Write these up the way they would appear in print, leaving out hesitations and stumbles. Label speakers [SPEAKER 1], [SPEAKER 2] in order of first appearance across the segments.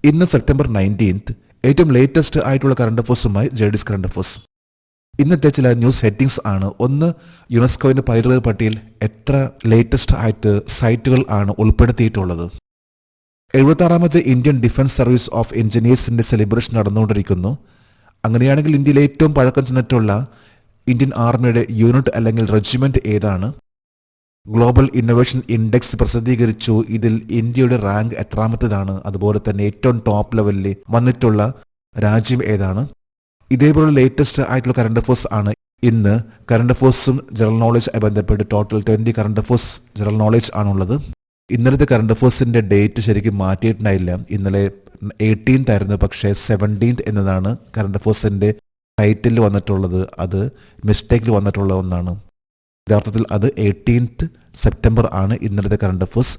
[SPEAKER 1] ഇന്ന് സെപ്റ്റംബർ 19 ഏറ്റവും ലേറ്റസ്റ്റ് ആയിട്ടുള്ള കറണ്ട് അഫേഴ്സുമായി ജെഡിസ് കറണ്ട് അഫേഴ്സ്. ഇന്നത്തെ ചില ന്യൂസ് ഹെഡിങ്സ് ആണ്. ഒന്ന്, യുനെസ്കോയുടെ പൈതൃക പട്ടികയിൽ എത്ര ലേറ്റസ്റ്റ് ആയിട്ട് സൈറ്റുകൾ ആണ് ഉൾപ്പെടുത്തിയിട്ടുള്ളത്. 76ാമത്തെ ഇന്ത്യൻ ഡിഫൻസ് സർവീസ് ഓഫ് എഞ്ചിനീയേഴ്സിന്റെ സെലിബ്രേഷൻ നടന്നുകൊണ്ടിരിക്കുന്നു. അങ്ങനെയാണെങ്കിൽ ഇന്ത്യയിൽ ഏറ്റവും പഴക്കം ചെന്നിട്ടുള്ള ഇന്ത്യൻ ആർമിയുടെ യൂണിറ്റ് അല്ലെങ്കിൽ റെജിമെന്റ് ഏതാണ്? ഗ്ലോബൽ ഇന്നൊവേഷൻ ഇൻഡെക്സ് പ്രസിദ്ധീകരിച്ചു. ഇതിൽ ഇന്ത്യയുടെ റാങ്ക് എത്രാമത്തേതാണ്? അതുപോലെ തന്നെ ഏറ്റവും ടോപ്പ് ലെവലിൽ വന്നിട്ടുള്ള രാജ്യം ഏതാണ്? ഇതേപോലെ ലേറ്റസ്റ്റ് ആയിട്ടുള്ള കറണ്ട് അഫേഴ്സ് ആണ്. ഇന്ന് കറണ്ട് അഫേഴ്സും ജനറൽ നോളജ് ബന്ധപ്പെട്ട് total 20 current affairs general knowledge ആണുള്ളത്. ഇന്നലത്തെ കറണ്ട് അഫേഴ്സിന്റെ ഡേറ്റ് ശരിക്കും മാറ്റിയിട്ടുണ്ടായില്ല. ഇന്നലെ 18th ആയിരുന്നു, പക്ഷേ 17th എന്നതാണ് കറണ്ട് അഫേഴ്സിന്റെ ടൈറ്റിൽ വന്നിട്ടുള്ളത്. അത് മിസ്റ്റേക്കിൽ വന്നിട്ടുള്ള ഒന്നാണ്. യഥാർത്ഥത്തിൽ അത് 18th സെപ്റ്റംബർ ആണ് ഇന്നലത്തെ കറണ്ട് അഫേഴ്സ്.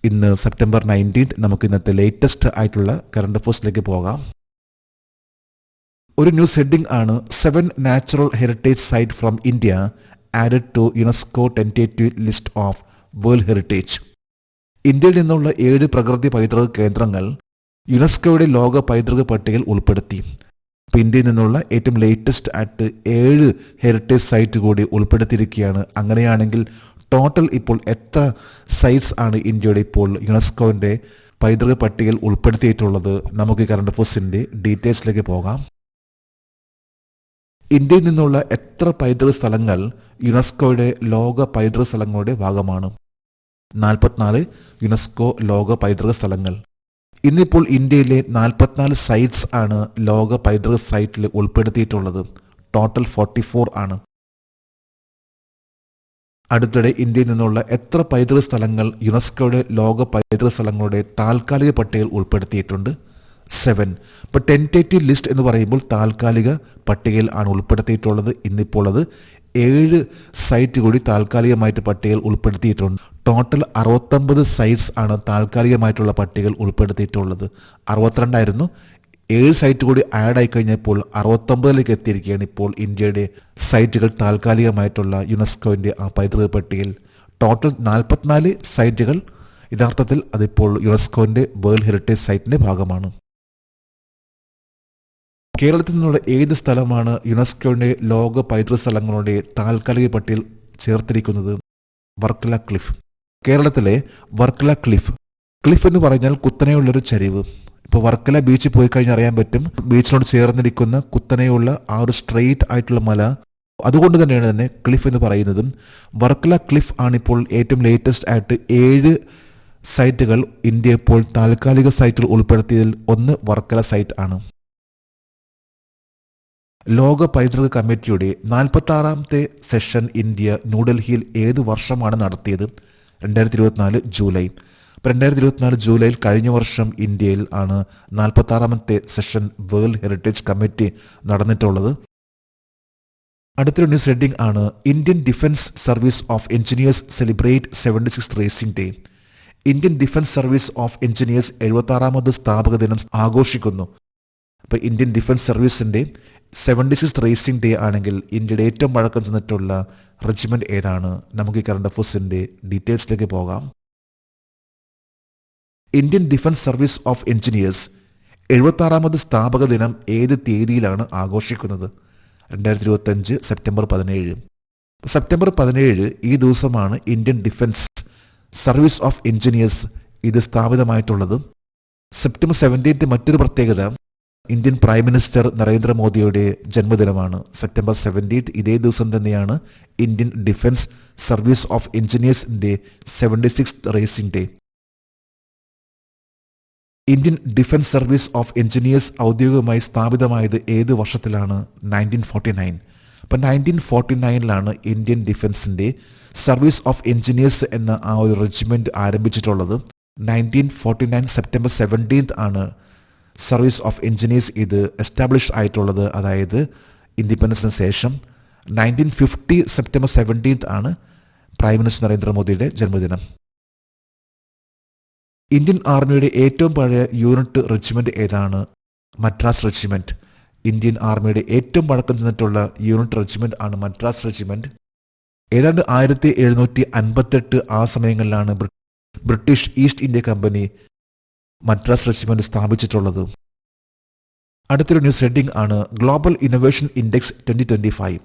[SPEAKER 1] ഇന്ന് സെപ്റ്റംബർ 19th. നമുക്ക് ഇന്നത്തെ ലേറ്റസ്റ്റ് ആയിട്ടുള്ള കറണ്ട് അഫേഴ്സിലേക്ക് പോകാം. ഒരു ന്യൂസ് ഹെഡിംഗ് ആണ്, 7 natural heritage site from India added to UNESCO tentative list of world heritage. ഇന്ത്യയിൽ നിന്നുള്ള 7 പ്രകൃതി പൈതൃക കേന്ദ്രങ്ങൾ യുനെസ്കോയുടെ ലോക പൈതൃക പട്ടികയിൽ ഉൾപ്പെടുത്തി. ഇന്ത്യയിൽ നിന്നുള്ള ഏറ്റവും ലേറ്റസ്റ്റ് ആയിട്ട് 7 ഹെറിറ്റേജ് സൈറ്റ് കൂടി ഉൾപ്പെടുത്തിയിരിക്കുകയാണ്. അങ്ങനെയാണെങ്കിൽ ടോട്ടൽ ഇപ്പോൾ എത്ര സൈറ്റ്സ് ആണ് ഇന്ത്യയുടെ ഇപ്പോൾ യുനെസ്കോന്റെ പൈതൃക പട്ടികയിൽ ഉൾപ്പെടുത്തിയിട്ടുള്ളത്? നമുക്ക് കറണ്ട് അഫേഴ്സിന്റെ ഡീറ്റെയിൽസിലേക്ക് പോകാം. ഇന്ത്യയിൽ നിന്നുള്ള എത്ര പൈതൃക സ്ഥലങ്ങൾ യുനെസ്കോയുടെ ലോക പൈതൃക സ്ഥലങ്ങളുടെ ഭാഗമാണ്? 44 യുനെസ്കോ ലോക പൈതൃക സ്ഥലങ്ങൾ. ഇന്നിപ്പോൾ ഇന്ത്യയിലെ 44 സൈറ്റ്സ് ആണ് ലോക പൈതൃക സൈറ്റിൽ ഉൾപ്പെടുത്തിയിട്ടുള്ളത്. ടോട്ടൽ 44 ആണ്. അടുത്തിടെ ഇന്ത്യയിൽ നിന്നുള്ള എത്ര പൈതൃക സ്ഥലങ്ങൾ യുനെസ്കോയുടെ ലോക പൈതൃക സ്ഥലങ്ങളുടെ താൽക്കാലിക പട്ടികയിൽ ഉൾപ്പെടുത്തിയിട്ടുണ്ട്? 7. ഇപ്പോൾ ടെന്റേറ്റീവ് ലിസ്റ്റ് എന്ന് പറയുമ്പോൾ താൽക്കാലിക പട്ടികയിൽ ആണ് ഉൾപ്പെടുത്തിയിട്ടുള്ളത്. ഇന്നിപ്പോൾ അത് 7 സൈറ്റ് കൂടി താൽക്കാലികമായിട്ട് പട്ടികയിൽ ഉൾപ്പെടുത്തിയിട്ടുണ്ട്. ടോട്ടൽ 69 സൈറ്റ്സ് ആണ് താൽക്കാലികമായിട്ടുള്ള പട്ടികയിൽ ഉൾപ്പെടുത്തിയിട്ടുള്ളത്. 62 ആയിരുന്നു. 7 സൈറ്റ് കൂടി ആഡ് ആയി കഴിഞ്ഞപ്പോൾ 69ലേക്ക് എത്തിയിരിക്കുകയാണ് ഇപ്പോൾ ഇന്ത്യയുടെ സൈറ്റുകൾ താൽക്കാലികമായിട്ടുള്ള യുനെസ്കോന്റെ ആ പൈതൃക പട്ടികയിൽ. ടോട്ടൽ 44 സൈറ്റുകൾ യഥാർത്ഥത്തിൽ അതിപ്പോൾ യുനെസ്കോന്റെ വേൾഡ് ഹെറിറ്റേജ് സൈറ്റിന്റെ ഭാഗമാണ്. കേരളത്തിൽ നിന്നുള്ള ഏത് സ്ഥലമാണ് യുനെസ്കോയുടെ ലോക പൈതൃക സ്ഥലങ്ങളുടെ താൽക്കാലിക പട്ടികയിൽ ചേർത്തിരിക്കുന്നത്? വർക്കല ക്ലിഫ്. കേരളത്തിലെ വർക്കല ക്ലിഫ്. ക്ലിഫ് എന്ന് പറഞ്ഞാൽ കുത്തനെയുള്ളൊരു ചരിവ്. ഇപ്പോൾ വർക്കല ബീച്ചിൽ പോയി കഴിഞ്ഞാൽ അറിയാൻ പറ്റും, ബീച്ചിനോട് ചേർന്നിരിക്കുന്ന കുത്തനെയുള്ള ആ ഒരു സ്ട്രെയിറ്റ് ആയിട്ടുള്ള മല. അതുകൊണ്ട് തന്നെയാണ് തന്നെ ക്ലിഫ് എന്ന് പറയുന്നതും. വർക്കല ക്ലിഫ് ആണിപ്പോൾ ഏറ്റവും ലേറ്റസ്റ്റ് ആയിട്ട് 7 സൈറ്റുകൾ ഇന്ത്യ ഇപ്പോൾ താൽക്കാലിക സൈറ്റിൽ ഉൾപ്പെടുത്തിയതിൽ ഒന്ന് വർക്കല സൈറ്റ് ആണ്. ലോക പൈതൃക കമ്മിറ്റിയുടെ 46ാമത്തെ സെഷൻ ഇന്ത്യ ന്യൂഡൽഹിയിൽ ഏത് വർഷമാണ് നടത്തിയത്? 2024 ജൂലൈ. 2024 ജൂലൈയിൽ കഴിഞ്ഞ വർഷം ഇന്ത്യയിൽ ആണ് 46ാമത്തെ സെഷൻ വേൾഡ് ഹെറിറ്റേജ് കമ്മിറ്റി നടന്നിട്ടുള്ളത്. അടുത്തൊരു ന്യൂസ് ഹെഡിംഗ് ആണ്, Indian defence service of engineers celebrate 76th raising day. Indian defence service of engineers 76ാമത് സ്ഥാപക ദിനം ആഘോഷിക്കുന്നു. അപ്പോൾ ഇന്ത്യൻ ഡിഫൻസ് സർവീസിന്റെ 76th റേസിംഗ് ഡേ ആണെങ്കിൽ ഇന്ത്യയുടെ ഏറ്റവും പഴക്കം ചെന്നിട്ടുള്ള റെജിമെന്റ് ഏതാണ്? നമുക്ക് ഈ കറണ്ട് അഫേഴ്സിന്റെ ഡീറ്റെയിൽസിലേക്ക് പോകാം. Indian defence service of engineers 76ാമത് സ്ഥാപക ദിനം ഏത് തീയതിയിലാണ് ആഘോഷിക്കുന്നത്? 2025 സെപ്റ്റംബർ 17. സെപ്റ്റംബർ 17 ഈ ദിവസമാണ് Indian defence service of engineers ഇത് സ്ഥാപിതമായിട്ടുള്ളത്. സെപ്റ്റംബർ 17 മറ്റൊരു പ്രത്യേകത, ഇന്ത്യൻ പ്രൈം മിനിസ്റ്റർ നരേന്ദ്രമോദിയുടെ ജന്മദിനമാണ്. സെപ്റ്റംബർ 17 ഇതേ ദിവസം തന്നെയാണ് ഇന്ത്യൻ ഡിഫൻസ് സർവീസ് ഓഫ് എഞ്ചിനീയേഴ്സിന്റെ 76th raising day. Indian defence service of engineers ഔദ്യോഗികമായി സ്ഥാപിതമായത് ഏത് വർഷത്തിലാണ്? 1949. അപ്പം 1949ലാണ് ഇന്ത്യൻ ഡിഫൻസിന്റെ സർവീസ് ഓഫ് എഞ്ചിനീയേഴ്സ് എന്ന ആ ഒരു റെജിമെന്റ് ആരംഭിച്ചിട്ടുള്ളത്. 1949 സെപ്റ്റംബർ 17 ആണ് സർവീസ് ഓഫ് എഞ്ചിനീയേഴ്സ് ഇത് എസ്റ്റാബ്ലിഷ് ആയിട്ടുള്ളത്. അതായത് ഇൻഡിപെൻഡൻസിന് ശേഷം 1950 സെപ്റ്റംബർ 17 ആണ് പ്രൈം മിനിസ്റ്റർ നരേന്ദ്രമോദിയുടെ ജന്മദിനം. ഇന്ത്യൻ ആർമിയുടെ ഏറ്റവും പഴയ യൂണിറ്റ് റെജിമെന്റ് ഏതാണ്? മദ്രാസ് റെജിമെന്റ്. ഇന്ത്യൻ ആർമിയുടെ ഏറ്റവും പഴക്കം ചെന്നിട്ടുള്ള യൂണിറ്റ് റെജിമെന്റ് ആണ് മദ്രാസ് റെജിമെന്റ്. ഏതാണ്ട് 1758 ആ സമയങ്ങളിലാണ് British East India Company Madras regiment സ്ഥാപിച്ചിട്ടുള്ളത്. അടുത്തൊരു ന്യൂസ് ഹെഡിംഗ് ആണ് global innovation index 2025.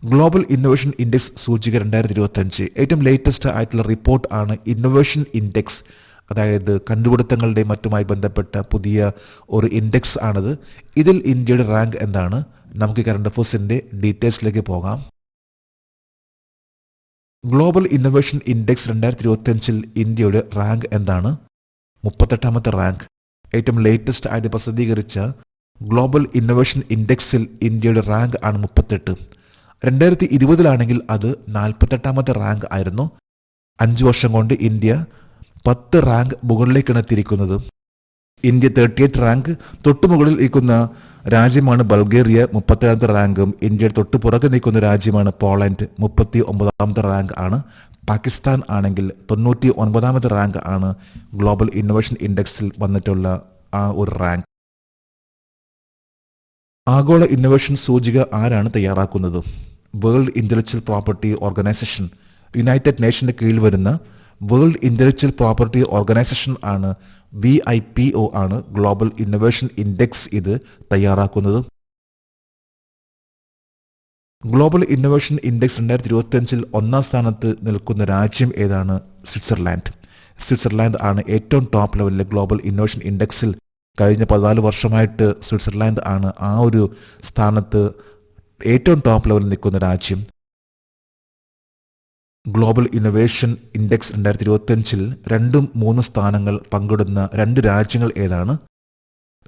[SPEAKER 1] Global innovation index സൂചിക 2025 ഏറ്റവും ലേറ്റസ്റ്റ് ആയിട്ടുള്ള റിപ്പോർട്ട് ആണ് ഇന്നൊവേഷൻ ഇൻഡെക്സ്. അതായത് കണ്ടുപിടുത്തങ്ങളുടെ മറ്റുമായി ബന്ധപ്പെട്ട പുതിയ ഒരു ഇൻഡെക്സ് ആണത്. ഇതിൽ ഇന്ത്യയുടെ റാങ്ക് എന്താണ്? നമുക്ക് കറണ്ട് അഫയേഴ്സിന്റെ ഡീറ്റെയിൽസിലേക്ക് പോകാം. ഗ്ലോബൽ ഇന്നൊവേഷൻ ഇൻഡെക്സ് 2025 ഇന്ത്യയുടെ റാങ്ക് എന്താണ്? 38ാമത്തെ റാങ്ക്. ഏറ്റവും ലേറ്റസ്റ്റ് ആയിട്ട് പ്രസിദ്ധീകരിച്ച ഗ്ലോബൽ ഇന്നൊവേഷൻ ഇൻഡെക്സിൽ ഇന്ത്യയുടെ റാങ്ക് ആണ് 38. 2020 അത് 48ാമത്തെ റാങ്ക് ആയിരുന്നു. 5 വർഷം കൊണ്ട് ഇന്ത്യ 10 റാങ്ക് മുകളിലേക്കാണ് എത്തിയിരിക്കുന്നത്. India 38th rank. തൊട്ടുമുകളിൽ നിൽക്കുന്ന രാജ്യമാണ് ബൾഗേറിയ, 37ാമത്തെ റാങ്കും. ഇന്ത്യയുടെ തൊട്ട് പുറകെ നിൽക്കുന്ന രാജ്യമാണ് പോളണ്ട്, 39ാമത്തെ റാങ്ക് ആണ്. പാകിസ്ഥാൻ ആണെങ്കിൽ 99ാമത്തെ റാങ്ക് ആണ് ഗ്ലോബൽ ഇന്നൊവേഷൻ ഇൻഡെക്സിൽ വന്നിട്ടുള്ള ആ ഒരു റാങ്ക്. ആഗോള ഇന്നൊവേഷൻ സൂചിക ആരാണ് തയ്യാറാക്കുന്നത്? World Intellectual Property Organization, United നേഷന്റെ കീഴിൽ വരുന്ന വേൾഡ് ഇന്റലക്ച്വൽ പ്രോപ്പർട്ടി ഓർഗനൈസേഷൻ ആണ്, WIPO ആണ് ഗ്ലോബൽ ഇന്നൊവേഷൻ ഇൻഡെക്സ് ഇത് തയ്യാറാക്കുന്നത്. ഗ്ലോബൽ ഇന്നൊവേഷൻ ഇൻഡെക്സ് 2025 1ാം സ്ഥാനത്ത് നിൽക്കുന്ന രാജ്യം ഏതാണ്? സ്വിറ്റ്സർലാൻഡ്. സ്വിറ്റ്സർലാൻഡ് ആണ് ഏറ്റവും ടോപ്പ് ലെവലിലെ ഗ്ലോബൽ ഇന്നൊവേഷൻ ഇൻഡെക്സിൽ. കഴിഞ്ഞ 14 വർഷമായിട്ട് സ്വിറ്റ്സർലാൻഡ് ആണ് ആ ഒരു സ്ഥാനത്ത് ഏറ്റവും ടോപ്പ് ലെവലിൽ നിൽക്കുന്ന രാജ്യം. ഗ്ലോബൽ ഇന്നൊവേഷൻ ഇൻഡെക്സ് 2025 2ഉം 3 സ്ഥാനങ്ങൾ പങ്കിടുന്ന 2 രാജ്യങ്ങൾ ഏതാണ്?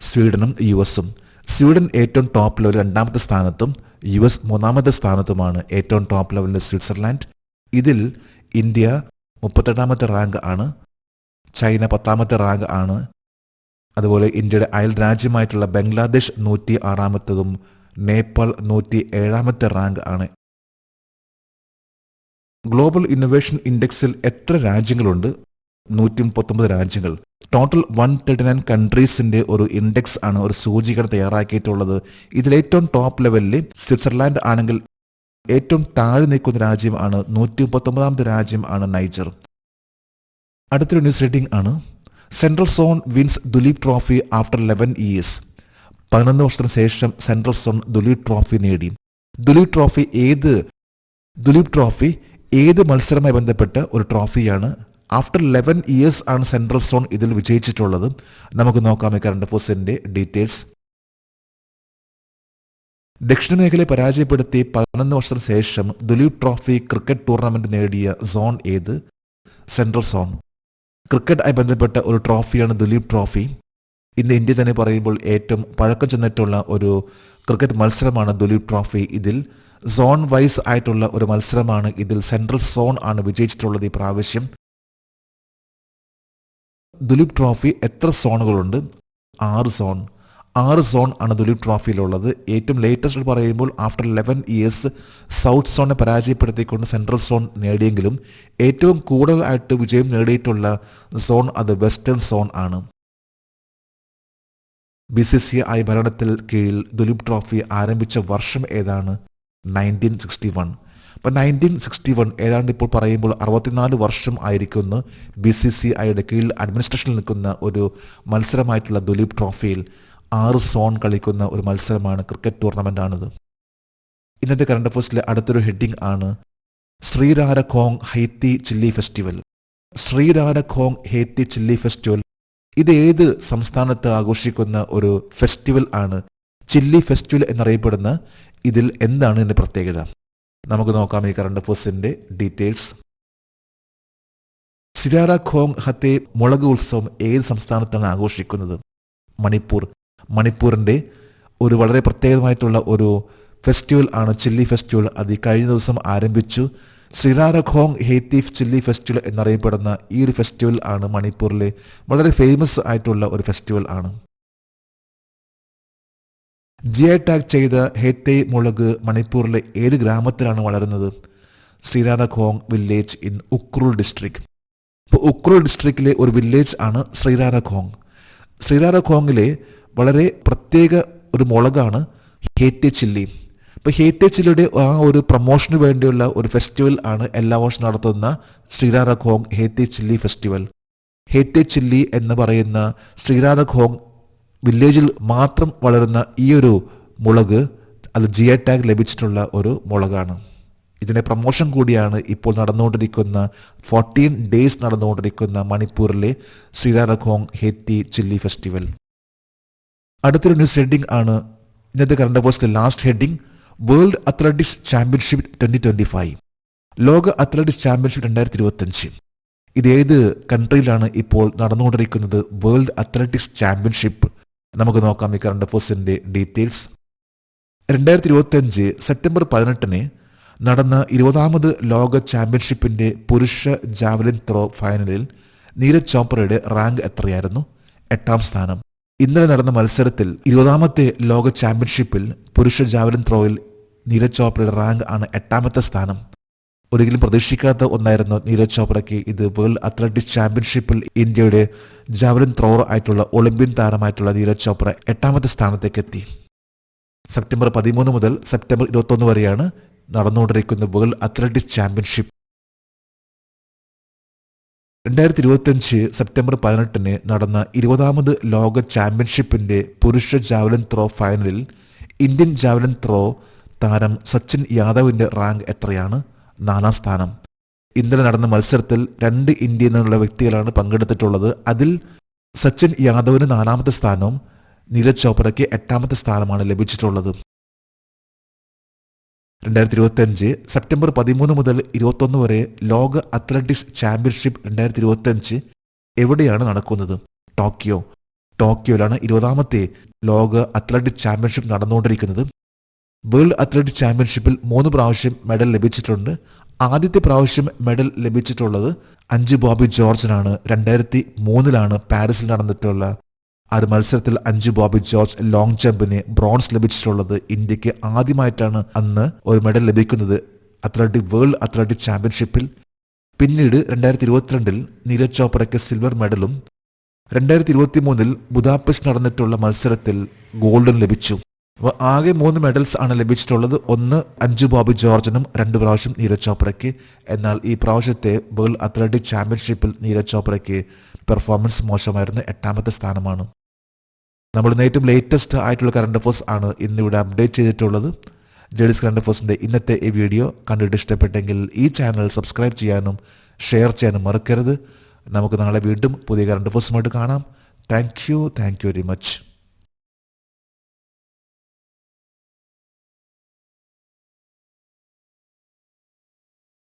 [SPEAKER 1] സ്വീഡനും US-ഉം. സ്വീഡൻ ഏറ്റവും ടോപ്പ് ലെവലിൽ 2ാമത്തെ സ്ഥാനത്തും US 3ാമത്തെ സ്ഥാനത്തുമാണ്. ഏറ്റവും ടോപ്പ് ലെവലിൽ സ്വിറ്റ്സർലാൻഡ്. ഇതിൽ ഇന്ത്യ 38ാമത്തെ റാങ്ക് ആണ്. ചൈന 10ാമത്തെ റാങ്ക് ആണ്. അതുപോലെ ഇന്ത്യയുടെ അയൽ രാജ്യമായിട്ടുള്ള ബംഗ്ലാദേശ് 106ാമത്തതും നേപ്പാൾ 107ാമത്തെ റാങ്ക് ആണ്. ഗ്ലോബൽ ഇന്നൊവേഷൻ ഇൻഡെക്സിൽ എത്ര രാജ്യങ്ങളുണ്ട്? 139 രാജ്യങ്ങൾ. ടോട്ടൽ 139 കൺട്രീസിന്റെ ഒരു ഇൻഡെക്സ് ആണ്, ഒരു സൂചിക തയ്യാറാക്കിയിട്ടുള്ളത്. ഇതിൽ ഏറ്റവും ടോപ്പ് ലെവലിൽ സ്വിറ്റ്സർലാൻഡ് ആണെങ്കിൽ ഏറ്റവും താഴെ നിൽക്കുന്ന രാജ്യമാണ് 139ാമത്തെ രാജ്യം ആണ് നൈജർ. അടുത്തൊരു ന്യൂസ് റീഡിംഗ് ആണ് central zone wins Duleep trophy after 11 years. 11 വർഷത്തിന് ശേഷം സെൻട്രൽ സോൺ ദുലീപ് ട്രോഫി നേടി. ദുലീപ് ട്രോഫി ഏത് മത്സരവുമായി ബന്ധപ്പെട്ട ഒരു ട്രോഫിയാണ്? ആഫ്റ്റർ 11 years ആണ് സെൻട്രൽ സോൺ ഇതിൽ വിജയിച്ചിട്ടുള്ളത്. നമുക്ക് നോക്കാം കറണ്ട് അഫയേഴ്സിന്റെ ഡീറ്റെയിൽസ്. ദക്ഷിണ മേഖലയെ പരാജയപ്പെടുത്തി 11 വർഷത്തിന് ശേഷം ദുലീപ് ട്രോഫി ക്രിക്കറ്റ് ടൂർണമെന്റ് നേടിയ സോൺ ഏത്? Central zone. ക്രിക്കറ്റായി ബന്ധപ്പെട്ട ഒരു ട്രോഫിയാണ് ദുലീപ് ട്രോഫി. ഇന്ന് ഇന്ത്യ തന്നെ പറയുമ്പോൾ ഏറ്റവും പഴക്കം ചെന്നിട്ടുള്ള ഒരു ക്രിക്കറ്റ് മത്സരമാണ് ദുലീപ് ട്രോഫി. ഇതിൽ സോൺ വൈസ് ആയിട്ടുള്ള ഒരു മത്സരമാണ്. ഇതിൽ സെൻട്രൽ സോൺ ആണ് വിജയിച്ചിട്ടുള്ളത് ഈ പ്രാവശ്യം. ദുലീപ് ട്രോഫി എത്ര സോണുകളുണ്ട്? 6 സോൺ. 6 സോൺ ആണ് ദുലീപ് ട്രോഫിയിലുള്ളത്. ഏറ്റവും ലേറ്റസ്റ്റ് പറയുമ്പോൾ ആഫ്റ്റർ 11 years സൗത്ത് സോണിനെ പരാജയപ്പെടുത്തിക്കൊണ്ട് സെൻട്രൽ സോൺ നേടിയെങ്കിലും ഏറ്റവും കൂടുതലായിട്ട് വിജയം നേടിയിട്ടുള്ള സോൺ അത് വെസ്റ്റേൺ സോൺ ആണ്. BCCI ഭരണത്തിൽ കീഴിൽ ദുലീപ് ട്രോഫി ആരംഭിച്ച വർഷം ഏതാണ്? 1961. അപ്പം 1961 ഏതാണ്ട് ഇപ്പോൾ പറയുമ്പോൾ 64 വർഷം ആയിരിക്കുന്നു BCCIയുടെ കീഴിൽ അഡ്മിനിസ്ട്രേഷനിൽ നിൽക്കുന്ന ഒരു മത്സരമായിട്ടുള്ള ദുലീപ് ട്രോഫിയിൽ 6 സോൺ കളിക്കുന്ന ഒരു മത്സരമാണ്, ക്രിക്കറ്റ് ടൂർണമെന്റ് ആണിത്. ഇന്നത്തെ കറണ്ട് അഫയേഴ്സിലെ അടുത്തൊരു ഹെഡിംഗ് ആണ് Sirarakhong Hathei chilli festival. Sirarakhong Hathei chilli festival ഇത് ഏത് സംസ്ഥാനത്ത് ആഘോഷിക്കുന്ന ഒരു ഫെസ്റ്റിവൽ ആണ്? ചില്ലി ഫെസ്റ്റിവൽ എന്നറിയപ്പെടുന്ന ഇതിൽ എന്താണ് ഇതിന്റെ പ്രത്യേകത? നമുക്ക് നോക്കാം ഈ കറണ്ട് അഫയേഴ്സിന്റെ ഡീറ്റെയിൽസ്. സിരാരഖോങ് ഹത്തെ മുളക് ഉത്സവം ഏത് സംസ്ഥാനത്താണ് ആഘോഷിക്കുന്നത്? മണിപ്പൂർ. മണിപ്പൂരിന്റെ ഒരു വളരെ പ്രത്യേകമായിട്ടുള്ള ഒരു ഫെസ്റ്റിവൽ ആണ് ചില്ലി ഫെസ്റ്റിവൽ. അത് കഴിഞ്ഞ ദിവസം ആരംഭിച്ചു. ശ്രീരാരഖോങ് ഹെയ്ത്തീഫ് ചില്ലി ഫെസ്റ്റിവൽ എന്നറിയപ്പെടുന്ന ഈ ഒരു ഫെസ്റ്റിവൽ ആണ് മണിപ്പൂരിലെ വളരെ ഫേമസ് ആയിട്ടുള്ള ഒരു ഫെസ്റ്റിവൽ ആണ്. GI ടാഗ് ചെയ്ത ഹെയ്ത്തൈ മുളക് മണിപ്പൂരിലെ ഏത് ഗ്രാമത്തിലാണ് വളരുന്നത്? ശ്രീരാരഖോങ് വില്ലേജ് ഇൻ ഉക്രുൾ ഡിസ്ട്രിക്ട്. ഇപ്പോൾ ഉക്രുൾ ഡിസ്ട്രിക്റ്റിലെ ഒരു വില്ലേജ് ആണ് ശ്രീരാരഖോങ്. ശ്രീരാരഖോങ്ങിലെ വളരെ പ്രത്യേക ഒരു മുളകാണ് ഹെയ്ത്തൈ ചില്ലി. ഇപ്പോൾ ഹെയ്ത്തൈ ചില്ലിയുടെ ആ ഒരു പ്രൊമോഷന് വേണ്ടിയുള്ള ഒരു ഫെസ്റ്റിവൽ ആണ് എല്ലാ വർഷവും നടത്തുന്ന ശ്രീരാരഖോങ് ഹെയ്ത്തൈ ചില്ലി ഫെസ്റ്റിവൽ. ഹേറ്റെ ചില്ലി എന്ന് പറയുന്ന ശ്രീരാധഖോങ് വില്ലേജിൽ മാത്രം വളരുന്ന ഈ ഒരു മുളക് അത് GI ടാഗ് ലഭിച്ചിട്ടുള്ള ഒരു മുളകാണ്. ഇതിന്റെ പ്രൊമോഷൻ കൂടിയാണ് ഇപ്പോൾ നടന്നുകൊണ്ടിരിക്കുന്ന 14 ഡേയ്സ് നടന്നുകൊണ്ടിരിക്കുന്ന മണിപ്പൂരിലെ ശ്രീരാധഖോങ് ഹേറ്റി ചില്ലി ഫെസ്റ്റിവൽ. അടുത്തൊരു ന്യൂസ് ഹെഡിംഗ് ആണ് ഇന്നത്തെ കറണ്ട് അഫയേഴ്സിലെ last heading. World athletics championship 2025, ലോക അത്ലറ്റിക്സ് ചാമ്പ്യൻഷിപ്പ് 2025. ഇത് ഏത് കൺട്രിയിലാണ് ഇപ്പോൾ നടന്നുകൊണ്ടിരിക്കുന്നത്? World athletics championship. നമുക്ക് നോക്കാം ഈ കറണ്ട് അഫയേഴ്സിന്റെ ഡീറ്റെയിൽസ്. 2025 സെപ്റ്റംബർ 18 നടന്ന 20ാമത് ലോക ചാമ്പ്യൻഷിപ്പിന്റെ പുരുഷ ജാവലിൻ ത്രോ ഫൈനലിൽ നീരജ് ചോപ്രയുടെ റാങ്ക് എത്രയായിരുന്നു? 8ാം സ്ഥാനം. ഇന്നലെ നടന്ന മത്സരത്തിൽ 20ാമത്തെ ലോക ചാമ്പ്യൻഷിപ്പിൽ പുരുഷ ജാവലിൻ ത്രോയിൽ നീരജ് ചോപ്രയുടെ റാങ്ക് ആണ് 8ാമത്തെ സ്ഥാനം. ഒരിക്കലും പ്രതീക്ഷിക്കാത്ത ഒന്നായിരുന്നു നീരജ് ചോപ്രയ്ക്ക്. ഇത് വേൾഡ് അത്ലറ്റിക്സ് ചാമ്പ്യൻഷിപ്പിൽ ഇന്ത്യയുടെ ജാവലിൻ ത്രോവർ ആയിട്ടുള്ള ഒളിമ്പ്യൻ താരമായിട്ടുള്ള നീരജ് ചോപ്ര 8ാമത്തെ സ്ഥാനത്തേക്ക് എത്തി. സെപ്റ്റംബർ 13 മുതൽ സെപ്റ്റംബർ 21 വരെയാണ് നടന്നുകൊണ്ടിരിക്കുന്ന വേൾഡ് അത്ലറ്റിക്സ് ചാമ്പ്യൻഷിപ്പ്. 2025 സെപ്റ്റംബർ 18 നടന്ന 20ാമത് ലോക ചാമ്പ്യൻഷിപ്പിന്റെ പുരുഷ ജാവലിൻ ത്രോ ഫൈനലിൽ ഇന്ത്യൻ ജാവലിൻ ത്രോ താരം സച്ചിൻ യാദവിന്റെ റാങ്ക് എത്രയാണ്? 4ാം സ്ഥാനം. ഇന്നലെ നടന്ന മത്സരത്തിൽ 2 ഇന്ത്യയിൽ നിന്നുള്ള വ്യക്തികളാണ് പങ്കെടുത്തിട്ടുള്ളത്. അതിൽ സച്ചിൻ യാദവിന് 4ാമത്തെ സ്ഥാനവും നീരജ് ചോപ്രയ്ക്ക് 8ാമത്തെ സ്ഥാനമാണ് ലഭിച്ചിട്ടുള്ളത്. 2025 സെപ്റ്റംബർ 13 മുതൽ 21 വരെ ലോക അത്ലറ്റിക്സ് ചാമ്പ്യൻഷിപ്പ് 2025 എവിടെയാണ് നടക്കുന്നത്? ടോക്കിയോയിലാണ് 20ാമത്തെ ലോക അത്ലറ്റിക്സ് ചാമ്പ്യൻഷിപ്പ് നടന്നുകൊണ്ടിരിക്കുന്നത്. വേൾഡ് അത്ലറ്റിക്സ് ചാമ്പ്യൻഷിപ്പിൽ 3 പ്രാവശ്യം മെഡൽ ലഭിച്ചിട്ടുണ്ട്. ആദ്യത്തെ പ്രാവശ്യം മെഡൽ ലഭിച്ചിട്ടുള്ളത് അഞ്ജു ബോബി ജോർജിനാണ്. 2003 പാരീസിൽ നടന്നിട്ടുള്ള ആ ഒരു മത്സരത്തിൽ അഞ്ജു ബോബി ജോർജ് ലോങ് ജമ്പിന് ബ്രോൺസ് ലഭിച്ചിട്ടുള്ളത്. ഇന്ത്യക്ക് ആദ്യമായിട്ടാണ് അന്ന് ഒരു മെഡൽ ലഭിക്കുന്നത് വേൾഡ് അത്ലറ്റിക് ചാമ്പ്യൻഷിപ്പിൽ. പിന്നീട് 2022 നീരജ് ചോപ്രയ്ക്ക് സിൽവർ മെഡലും 2023 ബുദാപെസ്റ്റ് നടന്നിട്ടുള്ള മത്സരത്തിൽ ഗോൾഡും ലഭിച്ചു. അപ്പോൾ ആകെ 3 മെഡൽസ് ആണ് ലഭിച്ചിട്ടുള്ളത്. 1 അഞ്ജു ബോബി ജോർജിനും 2 പ്രാവശ്യം നീരജ് ചോപ്രയ്ക്ക്. എന്നാൽ ഈ പ്രാവശ്യത്തെ വേൾഡ് അത്ലറ്റിക് ചാമ്പ്യൻഷിപ്പിൽ നീരജ് ചോപ്രയ്ക്ക് പെർഫോമൻസ് മോശമായിരുന്നു. 8ാമത്തെ സ്ഥാനമാണ്. നമ്മൾ ഏറ്റവും ലേറ്റസ്റ്റ് ആയിട്ടുള്ള കറണ്ട് അഫയേഴ്സ് ആണ് ഇന്നിവിടെ അപ്ഡേറ്റ് ചെയ്തിട്ടുള്ളത്. ജേഡീസ് കറണ്ട് അഫയേഴ്സിന്റെ ഇന്നത്തെ ഈ വീഡിയോ കണ്ടിട്ട് ഇഷ്ടപ്പെട്ടെങ്കിൽ ഈ ചാനൽ സബ്സ്ക്രൈബ് ചെയ്യാനും ഷെയർ ചെയ്യാനും മറക്കരുത്. നമുക്ക് നാളെ വീണ്ടും പുതിയ കറണ്ട് അഫയേഴ്സുമായിട്ട് കാണാം. Thank you very much.